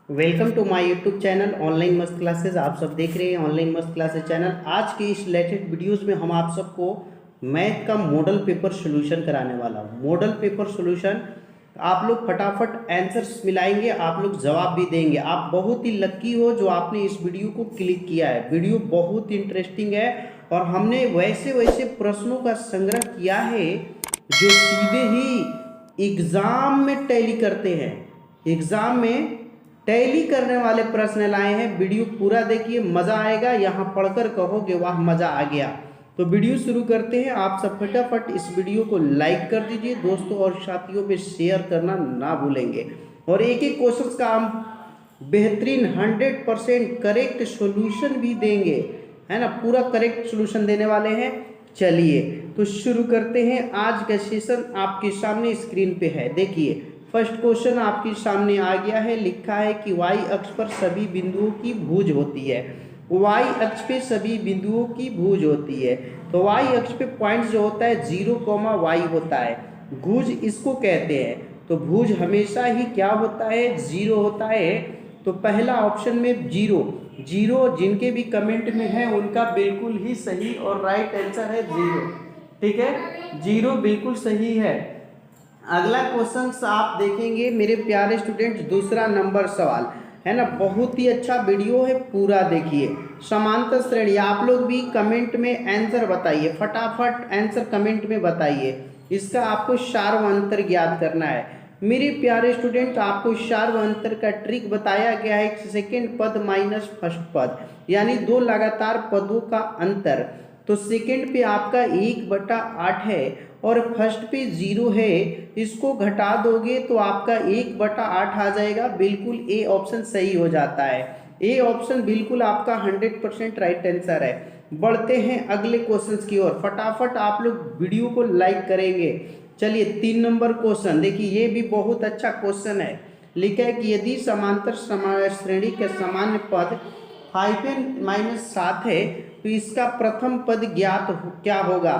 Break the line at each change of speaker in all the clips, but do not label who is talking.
Welcome to my YouTube channel online मस्त classes. आप सब देख रहे हैं ऑनलाइन मस्त क्लासेस चैनल। आज के इस रिलेटेड वीडियोस में हम आप सबको मैथ का मॉडल पेपर सॉल्यूशन कराने वाला हूँ। मॉडल पेपर सॉल्यूशन आप लोग फटाफट आंसर्स मिलाएंगे, आप लोग जवाब भी देंगे। आप बहुत ही लकी हो जो आपने इस वीडियो को क्लिक किया है। वीडियो बहुत इंटरेस्टिंग है और हमने वैसे वैसे प्रश्नों का संग्रह किया है जो सीधे ही एग्जाम में टैली करते हैं। एग्जाम में टैली करने वाले प्रश्न लाए हैं। वीडियो पूरा देखिए, मजा आएगा। यहाँ पढ़कर कहोगे वाह मजा आ गया। तो वीडियो शुरू करते हैं। आप सब फटाफट इस वीडियो को लाइक कर दीजिए, दोस्तों और साथियों में शेयर करना ना भूलेंगे। और एक एक क्वेश्चन का हम बेहतरीन 100% करेक्ट सॉल्यूशन भी देंगे, है ना। पूरा करेक्ट सॉल्यूशन देने वाले हैं। चलिए तो शुरू करते हैं। आज का सेशन आपके सामने स्क्रीन पे है, देखिए। फर्स्ट क्वेश्चन आपके सामने आ गया है। लिखा है कि वाई अक्ष पर सभी बिंदुओं की भुज होती है। वाई अक्ष पे सभी बिंदुओं की भुज होती है। तो वाई अक्ष पे पॉइंट जो होता है 0, y होता है। भुज इसको कहते हैं। तो भुज हमेशा ही क्या होता है, 0 होता है। तो पहला ऑप्शन में जीरो, जीरो जिनके भी कमेंट में है उनका बिल्कुल ही सही और राइट आंसर है जीरो। ठीक है, जीरो बिल्कुल सही है। अगला क्वेश्चन आप देखेंगे मेरे प्यारे स्टूडेंट्स, दूसरा नंबर सवाल है ना। बहुत ही अच्छा वीडियो है, पूरा देखिए। समांतर श्रेणी, आप लोग भी कमेंट में आंसर बताइए, फटाफट आंसर कमेंट में बताइए। इसका आपको सार्वअंतर ज्ञात करना है मेरे प्यारे स्टूडेंट। आपको सार्वअंतर का ट्रिक बताया गया है। सेकेंड पद माइनस फर्स्ट पद, यानी दो लगातार पदों का अंतर। तो सेकेंड पे आपका 1/8 है और फर्स्ट पे 0 है। इसको घटा दोगे तो आपका 1/8 आ जाएगा। बिल्कुल ए ऑप्शन सही हो जाता है। ए ऑप्शन बिल्कुल आपका 100% राइट आंसर है। बढ़ते हैं अगले क्वेश्चन की ओर। फटाफट आप लोग वीडियो को लाइक करेंगे। चलिए 3 नंबर क्वेश्चन देखिए, ये भी बहुत अच्छा क्वेश्चन है। लिखा है कि यदि समांतर श्रेणी के सामान्य पद -7 है तो इसका प्रथम पद ज्ञात क्या होगा।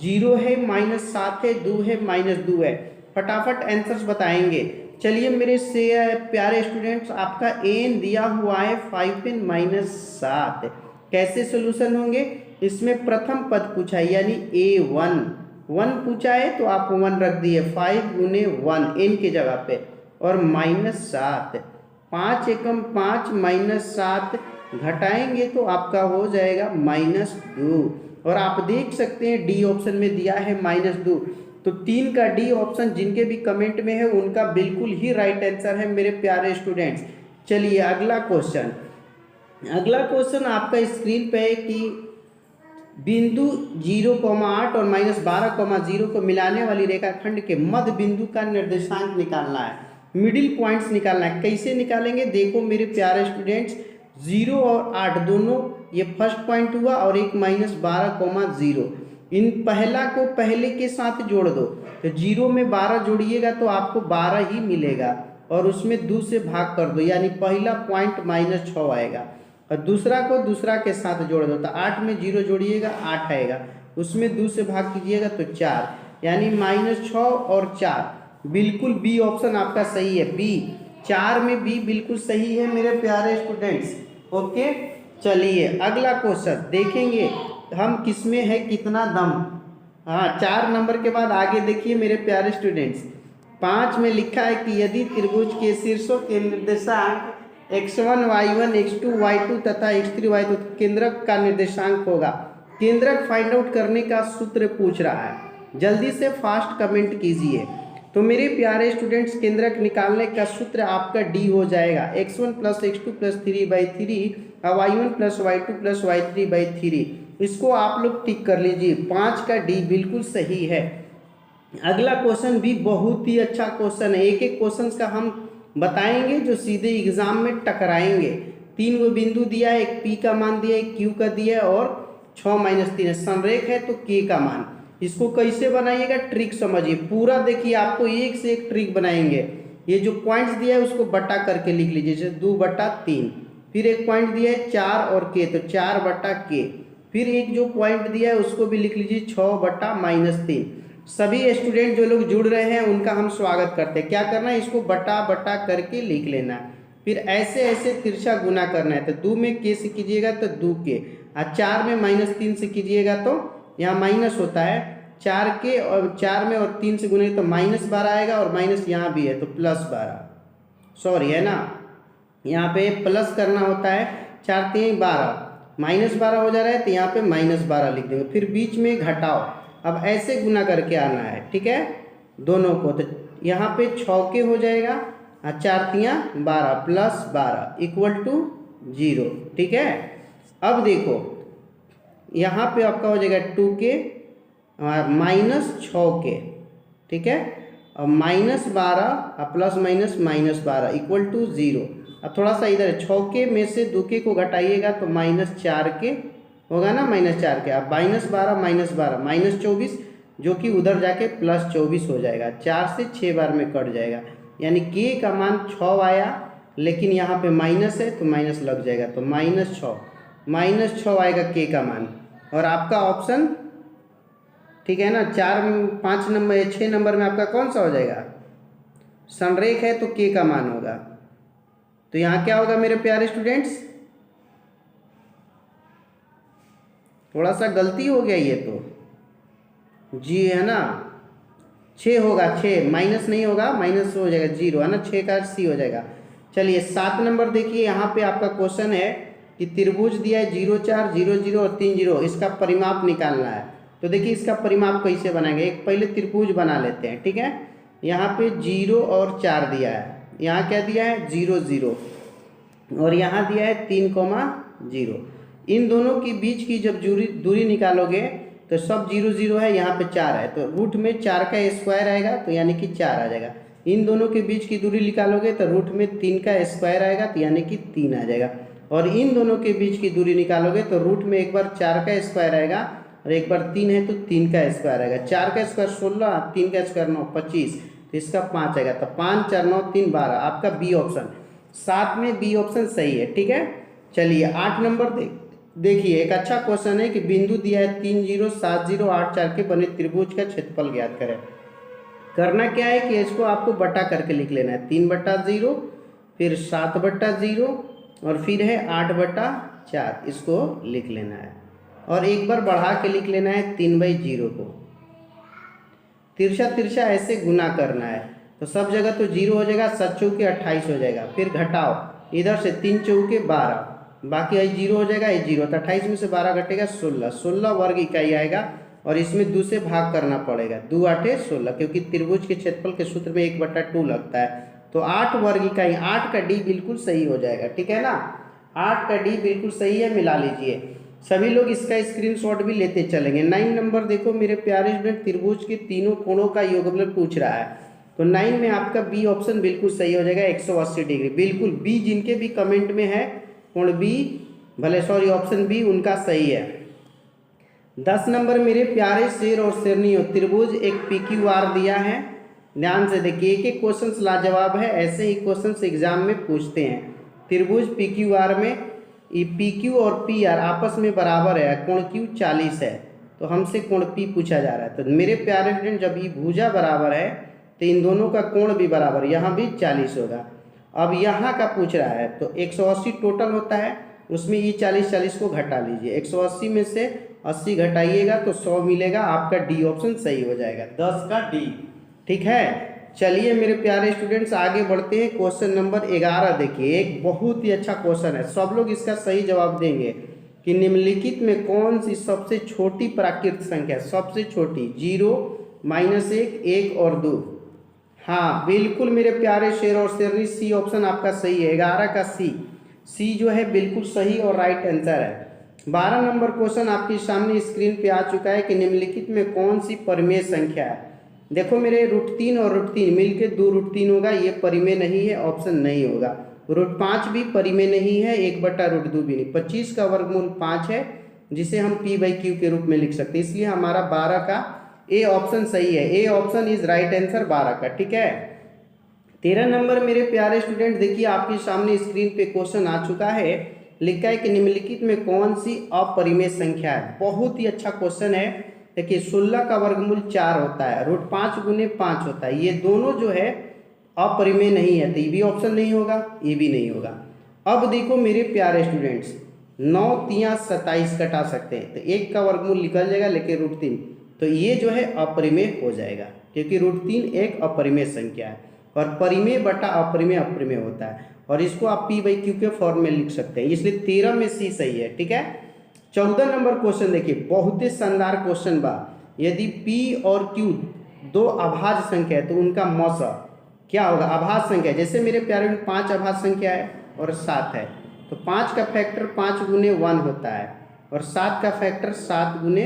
0 है, -7 है, 2 है, -2 है। फटाफट आंसर्स बताएंगे। चलिए मेरे से प्यारे स्टूडेंट्स, आपका एन दिया हुआ है 5n-7। कैसे सोल्यूशन होंगे। इसमें प्रथम पद पूछा है यानी A1 1 पूछा है तो आप 1 रख दिए। 5 गुने 1 एन की जगह पे और -7। 5 एकम 5 -7 घटाएंगे तो आपका हो जाएगा -2। और आप देख सकते हैं डी ऑप्शन में दिया है -2। तो 3 का डी ऑप्शन जिनके भी कमेंट में है उनका बिल्कुल ही राइट आंसर है मेरे प्यारे स्टूडेंट्स। चलिए अगला क्वेश्चन। अगला क्वेश्चन आपका स्क्रीन पे है कि बिंदु 0,8 और -12,0 को मिलाने वाली रेखाखंड के मध्य बिंदु का निर्देशांक निकालना है। मिडिल पॉइंट्स निकालना है। कैसे निकालेंगे देखो मेरे प्यारे स्टूडेंट्स, 0 और 8 दोनों, ये फर्स्ट पॉइंट हुआ और एक -12,0। इन पहला को पहले के साथ जोड़ दो। तो 0 में 12 जोड़िएगा तो आपको 12 ही मिलेगा और उसमें 2 से भाग कर दो, यानी पहला पॉइंट -6 आएगा। और दूसरा को दूसरा के साथ जोड़ दो तो 8 में 0 जोड़िएगा 8 आएगा, उसमें 2 से भाग कीजिएगा तो 4, यानी -6 और 4। बिल्कुल बी ऑप्शन आपका सही है। बी 4 में बी बिल्कुल सही है मेरे प्यारे स्टूडेंट्स। ओके, चलिए अगला क्वेश्चन देखेंगे हम किसमें है कितना दम। हाँ, 4 नंबर के बाद आगे देखिए मेरे प्यारे स्टूडेंट्स। 5 में लिखा है कि यदि त्रिभुज के शीर्षों के निर्देशांक x1 y1 x2 y2 तथा x3 y2 केंद्रक का निर्देशांक होगा। केंद्रक फाइंड आउट करने का सूत्र पूछ रहा है, जल्दी से फास्ट कमेंट कीजिए। तो मेरे प्यारे स्टूडेंट्स, केंद्रक निकालने का सूत्र आपका डी हो जाएगा। x1 + x2 + 3/3 और y1 + y2 + y3/3। इसको आप लोग टिक कर लीजिए। 5 का डी बिल्कुल सही है। अगला क्वेश्चन भी बहुत ही अच्छा क्वेश्चन है। एक एक क्वेश्चन का हम बताएंगे जो सीधे एग्जाम में टकराएंगे। 3 गो बिंदु दिया है, एक पी का मान दिया है, एक क्यू का दिया है और 6-3 है। संरेख है तो के का मान। इसको कैसे बनाइएगा ट्रिक समझिए, पूरा देखिए। आपको एक से एक ट्रिक बनाएंगे। ये जो पॉइंट्स दिया है उसको बटा करके लिख लीजिए, जैसे 2/3। फिर एक पॉइंट दिया है 4 और के, तो 4/k। फिर एक जो पॉइंट दिया है उसको भी लिख लीजिए 6/-3। सभी स्टूडेंट जो लोग जुड़ रहे हैं उनका हम स्वागत करते हैं। क्या करना है, इसको बटा बटा करके लिख लेना। फिर ऐसे ऐसे तिरछा गुना करना है। तो 2 में के से कीजिएगा तो 2 के, और 4 में -3 से कीजिएगा तो यहाँ माइनस होता है 4 के, और 4 में और 3 से गुने तो -12 आएगा, और माइनस यहाँ भी है तो +12, सॉरी है ना, यहाँ पे प्लस करना होता है, 4 3 12, -12 हो जा रहा है तो यहाँ पे -12 लिख देंगे, फिर बीच में घटाओ। अब ऐसे गुना करके आना है, ठीक है, दोनों को। तो यहाँ पे 6 के हो जाएगा, 4 3 12 +12 = 0, ठीक है। अब देखो यहाँ पे आपका हो जाएगा 2 के -6 के, ठीक है, और -12 प्लस माइनस -12 = 0। अब थोड़ा सा इधर 6 के में से 2 के को घटाइएगा तो -4 के होगा ना, -4 के। अब -12 -24, जो कि उधर जाके +24 हो जाएगा, 4 से 6 बार में कट जाएगा, यानी के का मान 6 आया, लेकिन यहाँ पे माइनस है तो माइनस लग जाएगा, तो -6 आएगा के का मान। और आपका ऑप्शन ठीक है ना, 5 नंबर 6 नंबर में आपका कौन सा हो जाएगा, संरेख है तो के का मान होगा। तो यहाँ क्या होगा मेरे प्यारे स्टूडेंट्स, थोड़ा सा गलती हो गया ये तो, जी है ना, 6 होगा, 6 माइनस नहीं होगा, माइनस हो जाएगा 0 है ना, 6 का सी हो जाएगा। चलिए 7 नंबर देखिए, यहाँ पे आपका क्वेश्चन है कि त्रिभुज दिया है 0 4 0 0 और 3 0, इसका परिमाप निकालना है। तो देखिए इसका परिमाप कैसे बनाएंगे, एक पहले त्रिभुज बना लेते हैं, ठीक है। यहाँ पे 0 और 4 दिया है, यहाँ क्या दिया है 0 0, और यहाँ दिया है 3 0। इन दोनों के बीच की जब दूरी निकालोगे तो सब 0 0 है, यहाँ पे 4 है, तो रूट में 4 का स्क्वायर आएगा, तो यानी कि 4 आ जाएगा। इन दोनों के बीच की दूरी निकालोगे तो रूट में 3 का स्क्वायर आएगा, तो यानी कि 3 आ जाएगा। और इन दोनों के बीच की दूरी निकालोगे तो रूट में एक बार 4 का स्क्वायर आएगा, और एक बार 3 है तो 3 का स्क्वायर आएगा। 4 का स्क्वायर 16, 3 का स्क्वायर 9 25, तो इसका 5 आएगा, तो 5 4 9 3 12, आपका बी ऑप्शन, 7 में बी ऑप्शन सही है, ठीक है। चलिए 8 नंबर देखिए, एक अच्छा क्वेश्चन है कि बिंदु दिया है 3 0 7 0 8 4 के बने त्रिभुज का क्षेत्रफल ज्ञात करें। करना क्या है कि इसको आपको बटा करके लिख लेना है, 3/0, फिर 7/0, और फिर है 8/4, इसको लिख लेना है, और एक बार बढ़ा के लिख लेना है 3/0 को। तिरछा तिरछा ऐसे गुना करना है, तो सब जगह तो 0 हो जाएगा, 7 चौके 28 हो जाएगा, फिर घटाओ, इधर से 3 चौके 12, बाकी आई 0 हो जाएगा, ये 0, तो 28 में से 12 घटेगा 16 वर्ग इकाई आएगा, और इसमें 2 से भाग करना पड़ेगा, 2 8 16, क्योंकि त्रिभुज के क्षेत्रफल के सूत्र में 1/2 लगता है, तो 8 वर्ग इकाई, 8 का डी बिल्कुल सही हो जाएगा, ठीक है ना, 8 का डी बिल्कुल सही है, मिला लीजिए। सभी लोग इसका स्क्रीनशॉट भी लेते चलेंगे। 9 नंबर देखो मेरे प्यारे स्टूडेंट, त्रिभुज के तीनों कोणों का योगफल पूछ रहा है, तो 9 में आपका बी ऑप्शन बिल्कुल सही हो जाएगा, 180 डिग्री, बिल्कुल बी, जिनके भी कमेंट में है कोण बी, भले सॉरी ऑप्शन बी उनका सही है। 10 नंबर मेरे प्यारे शेर और शेरनियों, त्रिभुज एक PQR दिया है, ध्यान से देखिए, एक एक क्वेश्चन लाजवाब है, ऐसे ही क्वेश्चन एग्जाम में पूछते हैं। त्रिभुज PQR में PQ और PR आपस में बराबर है, कोण Q 40 है, तो हमसे कोण P पूछा जा रहा है। तो मेरे प्यारे फ्रेंड, जब ये भुजा बराबर है तो इन दोनों का कोण भी बराबर, यहाँ भी 40 होगा। अब यहाँ का पूछ रहा है, तो 180 टोटल होता है, उसमें ये 40 को घटा लीजिए, 180 में से 80 घटाइएगा तो 100 मिलेगा, आपका डी ऑप्शन सही हो जाएगा, 10 का डी, ठीक है। चलिए मेरे प्यारे स्टूडेंट्स आगे बढ़ते हैं, क्वेश्चन नंबर 11 देखिए, एक बहुत ही अच्छा क्वेश्चन है, सब लोग इसका सही जवाब देंगे कि निम्नलिखित में कौन सी सबसे छोटी प्राकृत संख्या, सबसे छोटी, 0 -1 1 और 2। हाँ बिल्कुल मेरे प्यारे शेर और शेरनी, सी ऑप्शन आपका सही है, 11 का सी जो है बिल्कुल सही और राइट आंसर है। 12 नंबर क्वेश्चन आपके सामने स्क्रीन पे आ चुका है कि निम्नलिखित में कौन सी परिमेय संख्या है। देखो मेरे √3 और √3 मिलके 2 √3 होगा, ये परिमेय नहीं है, ऑप्शन नहीं होगा। √5 भी परिमेय नहीं है, 1/√2 भी नहीं। 25 का वर्गमूल 5 है, जिसे हम P/Q के रूप में लिख सकते हैं, इसलिए हमारा 12 का ए ऑप्शन सही है, A option is right answer 12 का, ठीक है। 13 नंबर मेरे प्यारे स्टूडेंट देखिए, आपके सामने स्क्रीन पे क्वेश्चन आ चुका है, लिखा है कि निम्नलिखित में कौन सी अपरिमेय संख्या है। बहुत ही अच्छा क्वेश्चन है। देखिए 16 का वर्गमूल 4 होता है, √5 × 5 होता है, ये दोनों जो है अपरिमेय नहीं है तो ये भी ऑप्शन नहीं होगा, ये भी नहीं होगा। अब देखो मेरे प्यारे स्टूडेंट्स, 9 तियाँ 27 कटा सकते हैं तो 1 का वर्गमूल निकल जाएगा, लेकिन √3 तो ये जो है अपरिमेय हो जाएगा, क्योंकि √3 एक अपरिमेय संख्या है और परिमेय बटा अपरिमेय अपरिमेय होता है, और इसको आप p/q के फॉर्म में लिख सकते हैं, इसलिए 13 में सी सही है। ठीक है, 14 नंबर क्वेश्चन देखिए, बहुत ही शानदार क्वेश्चन बा। यदि p और q दो अभाज्य संख्या है तो उनका मौसा क्या होगा? अभाज्य संख्या, जैसे मेरे प्यारे में 5 अभाज्य संख्या है और 7 है, तो 5 का फैक्टर 5 गुने 1 होता है और 7 का फैक्टर 7 गुने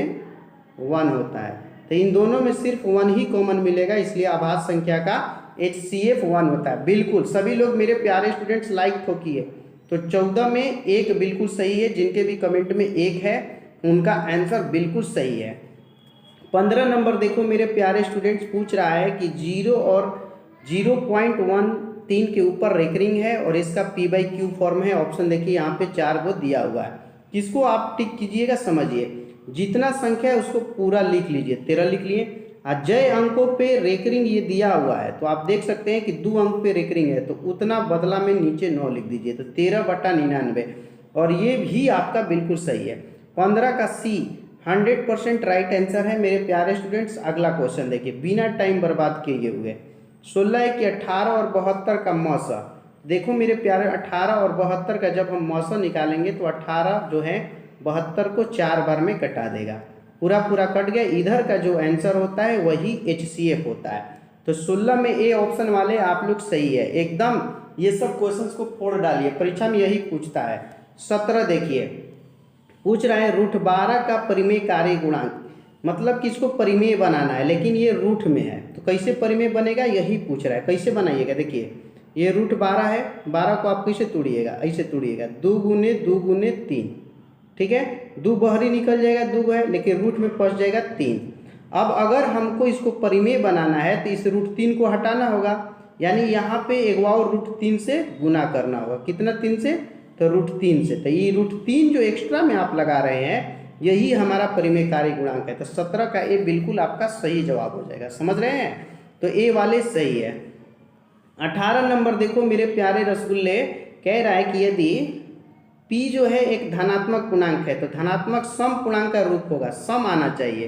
1 होता है, तो इन दोनों में सिर्फ 1 ही कॉमन मिलेगा, इसलिए अभाज्य संख्या का HCF 1 होता है। बिल्कुल सभी लोग मेरे प्यारे स्टूडेंट्स लाइक ठोकिए। तो 14 में 1 बिल्कुल सही है, जिनके भी कमेंट में 1 है उनका आंसर बिल्कुल सही है। 15 नंबर देखो मेरे प्यारे स्टूडेंट्स, पूछ रहा है कि 0 और 0.13 के ऊपर रेकरिंग है और इसका p/q फॉर्म है। ऑप्शन देखिए यहाँ पे 4 को दिया हुआ है, किसको आप टिक कीजिएगा, समझिए। जितना संख्या है उसको पूरा लिख लीजिए, 13 लिख लिए। अजय अंकों पे रेकरिंग ये दिया हुआ है, तो आप देख सकते हैं कि 2 अंक पे रेकरिंग है, तो उतना बदला में नीचे 9 लिख दीजिए, तो 13/99, और ये भी आपका बिल्कुल सही है। 15 का सी 100% राइट आंसर है मेरे प्यारे स्टूडेंट्स। अगला क्वेश्चन देखिए, बिना टाइम बर्बाद किए हुए, 16 की 18 और 72 का मौसा। देखो मेरे प्यारे, 18 और 72 का जब हम मौसा निकालेंगे तो 18 जो है 72 को 4 बार में कटा देगा, पूरा पूरा कट गया। इधर का जो आंसर होता है वही HCF होता है। तो 16 में ए ऑप्शन वाले आप लोग सही है एकदम। ये सब क्वेश्चंस को फोड़ डालिए, परीक्षा में यही पूछता है। 17 देखिए, पूछ रहा है √12 का परिमेय कार्य गुणांक, मतलब कि इसको परिमेय बनाना है, लेकिन ये रूट में है, तो कैसे परिमेय बनेगा यही पूछ रहा है। कैसे बनाइएगा, देखिए ये √12 है, 12 को आप कैसे तोड़िएगा, ऐसे तोड़िएगा, 2 गुने 2 गुने 3, ठीक है, 2 बहरी निकल जाएगा, 2 है, लेकिन रूट में फंस जाएगा 3। अब अगर हमको इसको परिमेय बनाना है तो इस √3 को हटाना होगा, यानी यहाँ पे एक और √3 से गुना करना होगा। कितना 3 से? तो √3 से। तो ये √3 जो एक्स्ट्रा में आप लगा रहे हैं यही हमारा परिमेय कार्य गुणांक है। तो 17 का ए बिल्कुल आपका सही जवाब हो जाएगा, समझ रहे हैं? तो ए वाले सही है। 18 नंबर देखो मेरे प्यारे रसगुल्ले, कह रहा है कि यदि p जो है एक धनात्मक पूर्णांक है तो धनात्मक सम पूर्णांक का रूप होगा, सम आना चाहिए।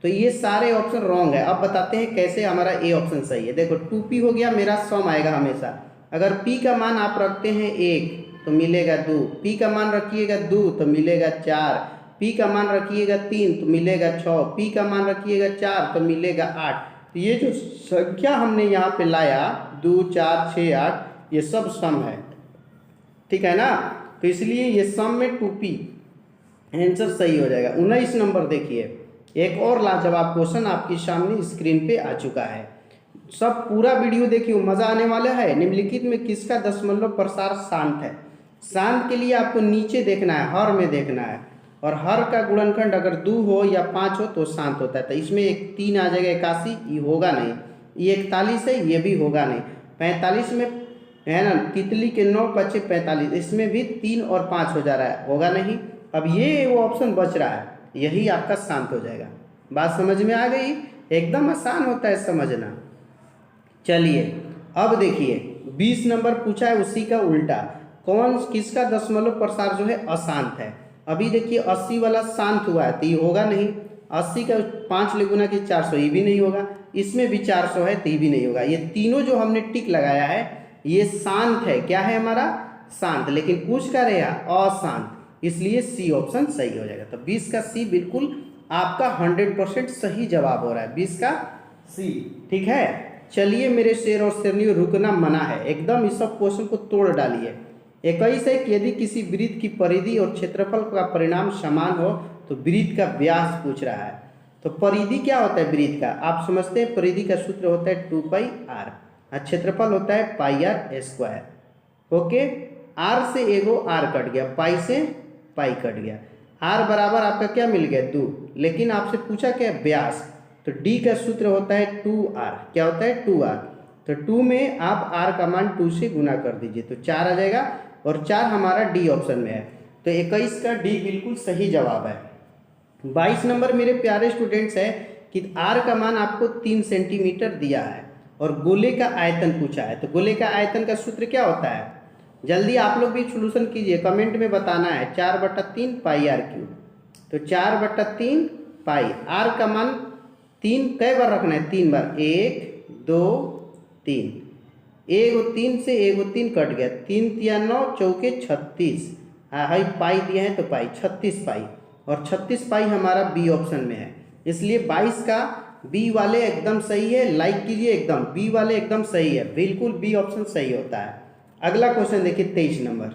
तो ये सारे ऑप्शन रॉन्ग है। अब बताते हैं कैसे हमारा ए ऑप्शन सही है। देखो 2p हो गया, मेरा सम आएगा हमेशा। अगर p का मान आप रखते हैं 1 तो मिलेगा 2, p का मान रखिएगा 2 तो मिलेगा 4, p का मान रखिएगा 3 तो मिलेगा 6, p का मान रखिएगा 4 तो मिलेगा 8। तो ये जो संख्या हमने यहाँ पे लाया 2 4 6 8, ये सब सम है, ठीक है ना? तो इसलिए ये सम में 2p आंसर सही हो जाएगा। 19 नंबर देखिए, एक और लाजवाब क्वेश्चन आपके सामने स्क्रीन पे आ चुका है। सब पूरा वीडियो देखिए, मजा आने वाला है। निम्नलिखित में किसका दशमलव प्रसार शांत है? शांत के लिए आपको नीचे देखना है, हर में देखना है, और हर का गुणनखंड अगर 2 हो या 5 हो तो शांत होता है। तो इसमें एक 3 आ जाएगा, 81, ये होगा नहीं। ये 41 है, ये भी होगा नहीं। 45 में है ना, तितली के 9 बचे 45, इसमें भी 3 और 5 हो जा रहा है, होगा नहीं। अब ये वो ऑप्शन बच रहा है, यही आपका शांत हो जाएगा। बात समझ में आ गई? एकदम आसान होता है समझना। चलिए अब देखिए 20 नंबर पूछा है, उसी का उल्टा, किसका दशमलव प्रसार जो है अशांत है? अभी देखिए 80 वाला शांत हुआ है तो ये होगा नहीं। 80 का 5 ले गुना की 400, ये भी नहीं होगा। इसमें भी 400 है तो ये भी नहीं होगा। ये तीनों जो हमने टिक लगाया है ये शांत है। क्या है हमारा? शांत। लेकिन पूछ क्या रहेगा? अशांत, इसलिए सी ऑप्शन सही हो जाएगा। तो 20 का सी बिल्कुल आपका 100% सही जवाब हो रहा है, 20 का सी, ठीक है। चलिए मेरे शेर और शेरनियों, रुकना मना है, एकदम इस सब क्वेश्चन को तोड़ डालिए। 21 है कि यदि किसी वृत्त की परिधि और क्षेत्रफल का परिणाम समान हो तो वृत्त का व्यास पूछ रहा है। तो परिधि क्या होता है वृत्त का? आप समझते हैं, परिधि का सूत्र होता है 2πr और क्षेत्रफल होता है πr²। ओके, r से एगो r कट गया, पाई से पाई कट गया, r बराबर आपका क्या मिल गया? 2। लेकिन आपसे पूछा क्या? व्यास। तो d का सूत्र होता है 2r। क्या होता है? 2r। तो 2 में आप r का मान 2 से गुना कर दीजिए तो 4 आ जाएगा, और 4 हमारा डी ऑप्शन में है। तो 21 का डी बिल्कुल सही जवाब है। 22 नंबर मेरे प्यारे स्टूडेंट्स है कि r का मान आपको 3 सेंटीमीटर दिया है और गोले का आयतन पूछा है। तो गोले का आयतन का सूत्र क्या होता है, जल्दी आप लोग भी सोल्यूशन कीजिए, कमेंट में बताना है। 4/3 पाई आर क्यूब। तो 4/3 पाई, आर का मान 3 कई बार रखना है, 3 बार, 1 2 3, एगो 3 से एगो 3 कट गया, 3 तिया 9 चौके 36, हाई पाई दिए हैं तो पाई 36 पाई, और 36 पाई हमारा बी ऑप्शन में है, इसलिए 22 का बी वाले एकदम सही है। लाइक कीजिए, एकदम बी वाले एकदम सही है, बिल्कुल बी ऑप्शन सही होता है। अगला क्वेश्चन देखिए 23 नंबर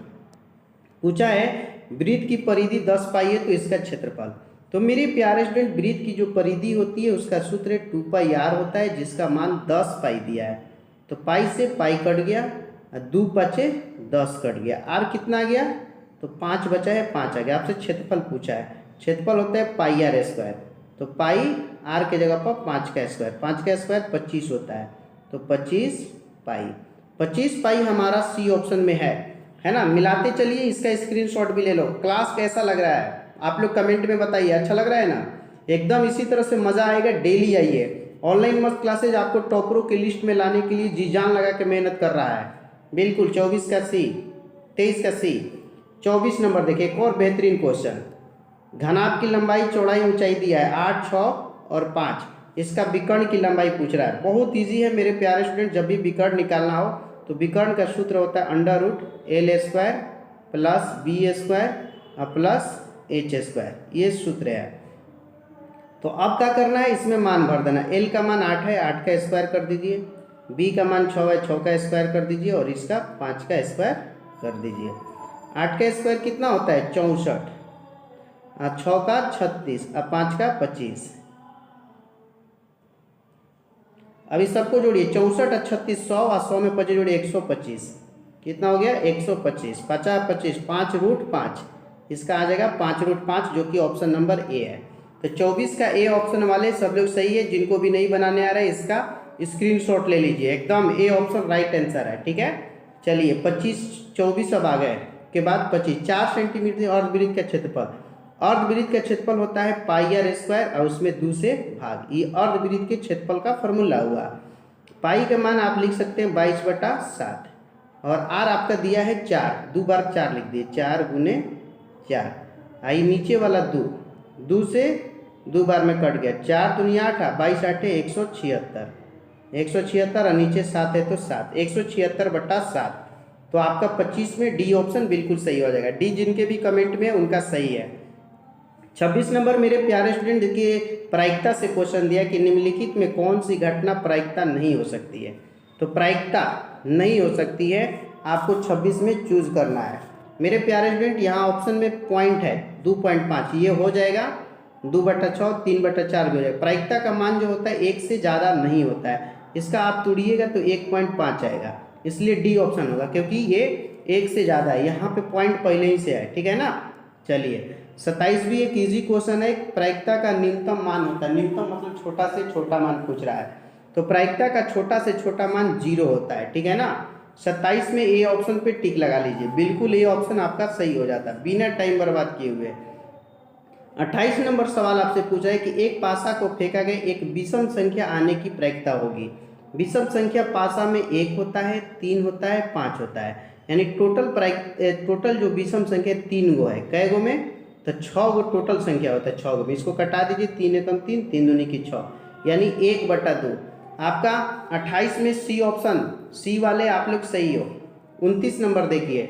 पूछा है, वृत्त की परिधि 10 पाई है तो इसका क्षेत्रफल। तो मेरे प्यारे स्टूडेंट, वृत्त की जो परिधि होती है उसका सूत्र 2 पाई आर होता है, जिसका मान 10 पाई दिया है। तो पाई से पाई कट गया, 2 5 10 कट गया, आर कितना आ गया, तो 5 बचा है, 5 आ गया। आपसे क्षेत्रफल पूछा है, क्षेत्रफल होता है पाई आर स्क्वायर, तो पाई आर के जगह पर 5 का स्क्वायर, 5 का स्क्वायर 25 होता है, तो 25 पाई। 25 पाई हमारा सी ऑप्शन में है ना। मिलाते चलिए, इसका स्क्रीनशॉट भी ले लो। क्लास कैसा लग रहा है आप लोग कमेंट में बताइए, अच्छा लग रहा है ना। एकदम इसी तरह से मजा आएगा, डेली आइए। ऑनलाइन मस्त क्लासेज आपको टॉपरों की लिस्ट में लाने के लिए जी जान लगा के मेहनत कर रहा है, बिल्कुल। 24 का सी, 23 का सी। 24 नंबर देखिए, एक और बेहतरीन क्वेश्चन। घनाभ की लंबाई चौड़ाई ऊंचाई दिया है 8 6 और 5, इसका विकर्ण की लंबाई पूछ रहा है। बहुत ईजी है मेरे प्यारे स्टूडेंट, जब भी विकर्ण निकालना हो तो विकर्ण का सूत्र होता है √L² plus B² plus H², ये सूत्र है। तो अब क्या करना है, इसमें मान भर देना। L का मान 8 है, 8 का स्क्वायर कर दीजिए, B का मान 6 है, 6 का स्क्वायर कर दीजिए, और इसका 5 का स्क्वायर कर दीजिए। 8 का स्क्वायर कितना होता है 64, 6 का 36, अब 5 का 25। अब इस सबको जोड़िए, 64 और 36 100, और 100 में 5 जोड़िए 125, कितना हो गया 125, 50 25, 5√5, इसका आ जाएगा 5√5, जो कि ऑप्शन नंबर ए है। तो 24 का ए ऑप्शन वाले सब लोग सही है, जिनको भी नहीं बनाने आ रहा है इसका स्क्रीनशॉट ले लीजिए, एकदम ए ऑप्शन राइट आंसर है, ठीक है। चलिए 25 24 अब आ गए के बाद 25, 4 सेंटीमीटर अर्धवृत्त का क्षेत्रफल। अर्धवृत्त का क्षेत्रफल होता है पाई आर स्क्वायर, और उसमें 2 से भाग, ये अर्धवृत्त के क्षेत्रफल का फॉर्मूला हुआ। पाई का मान आप लिख सकते हैं 22/7, और आर आपका दिया है 4, 2 बार 4 लिख दिए, 4 × 4। आई नीचे वाला 2 से 2 बार में कट गया, 4 दूनी 8, 22 8 176, 176, और नीचे 7 है तो 7, 176/7। तो आपका 25 में डी ऑप्शन बिल्कुल सही हो जाएगा। डी जिनके भी कमेंट में है उनका सही है। 26 नंबर मेरे प्यारे स्टूडेंट देखिए, प्रायिकता से क्वेश्चन दिया कि निम्नलिखित में कौन सी घटना प्रायिकता नहीं हो सकती है। तो प्रायिकता नहीं हो सकती है, आपको 26 में चूज करना है मेरे प्यारे स्टूडेंट। यहाँ ऑप्शन में पॉइंट है 2.5, ये हो जाएगा 2/6, 3/4 भी हो जाएगा। प्रायिकता का मान जो होता है 1 से ज़्यादा नहीं होता है, इसका आप तोड़िएगा तो 1.5 आएगा, इसलिए डी ऑप्शन होगा, क्योंकि ये 1 से ज़्यादा है, यहाँ पे पॉइंट पहले ही से है, ठीक है ना। चलिए 27 भी एक इजी क्वेश्चन है। प्रायिकता का न्यूनतम मान होता है, न्यूनतम मतलब छोटा से छोटा मान पूछ रहा है, तो प्रायिकता का छोटा से छोटा मान 0 होता है, ठीक है ना। 27 में ए ऑप्शन पे टिक लगा लीजिए, बिल्कुल ए ऑप्शन आपका सही हो जाता है बिना टाइम बर्बाद किए हुए। 28 नंबर सवाल आपसे पूछा है कि एक पासा को फेंका गया एक विषम संख्या आने की प्रायिकता होगी। विषम संख्या पासा में 1 होता है, 3 होता है, 5 होता है, यानी टोटल जो विषम संख्या 3 गो है, कै गो में, तो 6 गो टोटल संख्या होता है, 6 गो में। इसको कटा दीजिए, 3 एकम 3, 3 दूनी की 6, यानी 1/2। आपका 28 में सी ऑप्शन, सी वाले आप लोग सही हो। 29 नंबर देखिए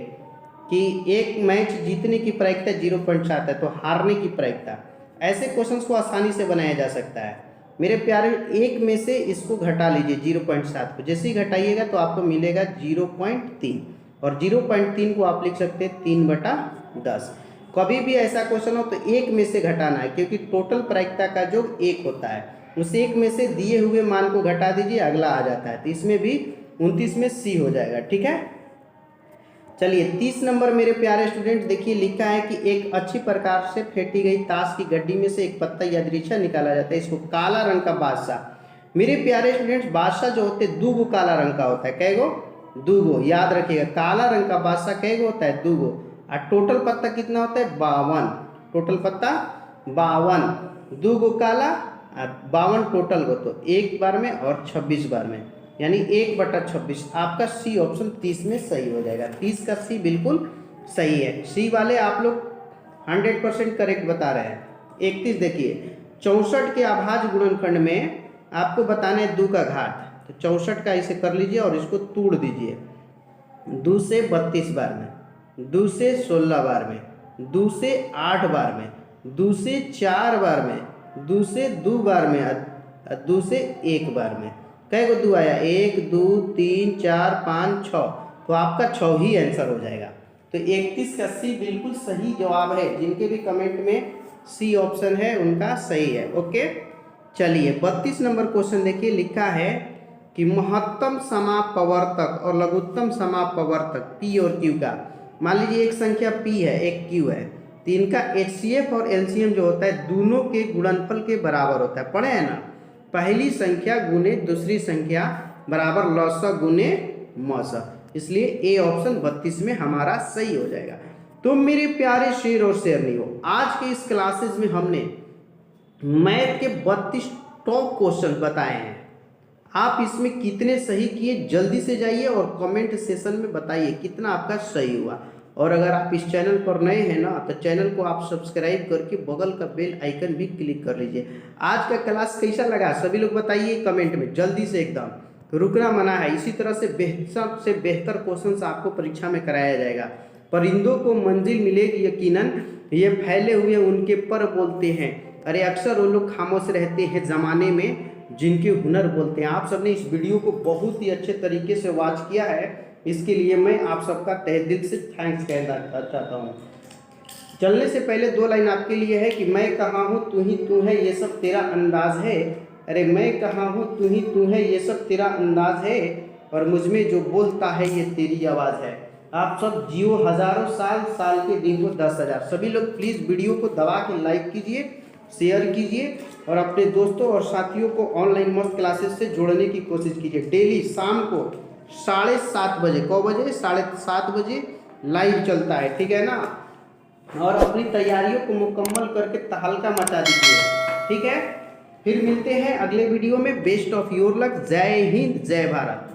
कि एक मैच जीतने की प्रायिकता 0.7 है, तो हारने की प्रायिकता। ऐसे क्वेश्चंस को आसानी से बनाया जा सकता है मेरे प्यारे। एक में से इसको घटा लीजिए 0.7 को, जैसे ही घटाइएगा तो आपको मिलेगा 0.3, और 0.3 को आप लिख सकते हैं 3/10। कभी भी ऐसा क्वेश्चन हो तो एक में से घटाना है, क्योंकि टोटल प्रायिकता का जो 1 होता है, उस एक में से दिए हुए मान को घटा दीजिए, अगला आ जाता है। तो इसमें भी 29 में सी हो जाएगा, ठीक है। चलिए 30 नंबर मेरे प्यारे स्टूडेंट देखिए, लिखा है कि एक अच्छी प्रकार से फेंटी गई ताश की गड्डी में से एक पत्ता या दरीचा निकाला जाता है, इसको काला रंग का बादशाह। मेरे प्यारे स्टूडेंट्स, बादशाह जो होते हैं 2 गो काला रंग का होता है, कै गो 2 गो, याद रखिएगा। काला रंग का बादशाह कै गो होता है 2 गो, और टोटल पत्ता कितना होता है 52, टोटल पत्ता 52, 2 गो काला और 52 टोटल गो, तो 1 बार में और 26 बार में, यानी 1/26। आपका सी ऑप्शन 30 में सही हो जाएगा। 30 का सी बिल्कुल सही है। सी वाले आप लोग 100% करेक्ट बता रहे हैं। 31 देखिए, 64 के अभाज्य गुणनखंड में आपको बताना है 2 का घात, तो 64 का इसे कर लीजिए और इसको तोड़ दीजिए। 2 से 32 बार में, 2 से 16 बार में, 2 से 8 बार में, 2 से 4 बार में, 2 से 2 बार में, 2 से 1 बार में। कै गो 2 आया? 1 2 3 4 5 6, तो आपका 6 ही आंसर हो जाएगा। तो 31 का सी बिल्कुल सही जवाब है। जिनके भी कमेंट में सी ऑप्शन है उनका सही है। ओके, चलिए 32 नंबर क्वेश्चन देखिए, लिखा है कि महत्तम समापवर्तक और लघुत्तम समापवर्तक पी और क्यू का, मान लीजिए एक संख्या पी है एक क्यू है, तो इनका एचसीएफ और एलसीएम जो होता है दोनों के गुणनफल के बराबर होता है। पढ़े हैं ना, पहली संख्या गुने दूसरी संख्या बराबर लॉस गुने मौसा, इसलिए ए ऑप्शन 32 में हमारा सही हो जाएगा। तो मेरे प्यारे शेर और शेरनी हो, आज के इस क्लासेस में हमने मैथ के 32 टॉप क्वेश्चन बताए हैं। आप इसमें कितने सही किए जल्दी से जाइए और कमेंट सेशन में बताइए कितना आपका सही हुआ। और अगर आप इस चैनल पर नए हैं ना, तो चैनल को आप सब्सक्राइब करके बगल का बेल आइकन भी क्लिक कर लीजिए। आज का क्लास कैसा लगा सभी लोग बताइए कमेंट में जल्दी से, एकदम रुकना मना है। इसी तरह से बेहतर क्वेश्चन आपको परीक्षा में कराया जाएगा। परिंदों को मंजिल मिलेगी यकीनन, ये फैले हुए उनके पर बोलते हैं। अरे अक्सर वो लोग खामोश रहते हैं ज़माने में जिनके हुनर बोलते हैं। आप सबने इस वीडियो को बहुत ही अच्छे तरीके से वॉच किया है, इसके लिए मैं आप सबका तहे दिल से थैंक्स कहना चाहता हूँ। चलने से पहले 2 लाइन आपके लिए है कि मैं कहाँ हूँ तू ही तू है ये सब तेरा अंदाज है। अरे मैं कहाँ हूँ तू ही तू है ये सब तेरा अंदाज है, और मुझ में जो बोलता है ये तेरी आवाज़ है। आप सब जियो हज़ारों साल, साल के दिन को 10,000। सभी लोग प्लीज़ वीडियो को दबा के लाइक कीजिए, शेयर कीजिए और अपने दोस्तों और साथियों को ऑनलाइन मस्त क्लासेस से जोड़ने की कोशिश कीजिए। डेली शाम को 7:30 बजे, क बजे 7:30 बजे लाइव चलता है, ठीक है ना। और अपनी तैयारियों को मुकम्मल करके तहलका मचा दीजिए, ठीक है। फिर मिलते हैं अगले वीडियो में। Best of your luck. जय हिंद, जय भारत।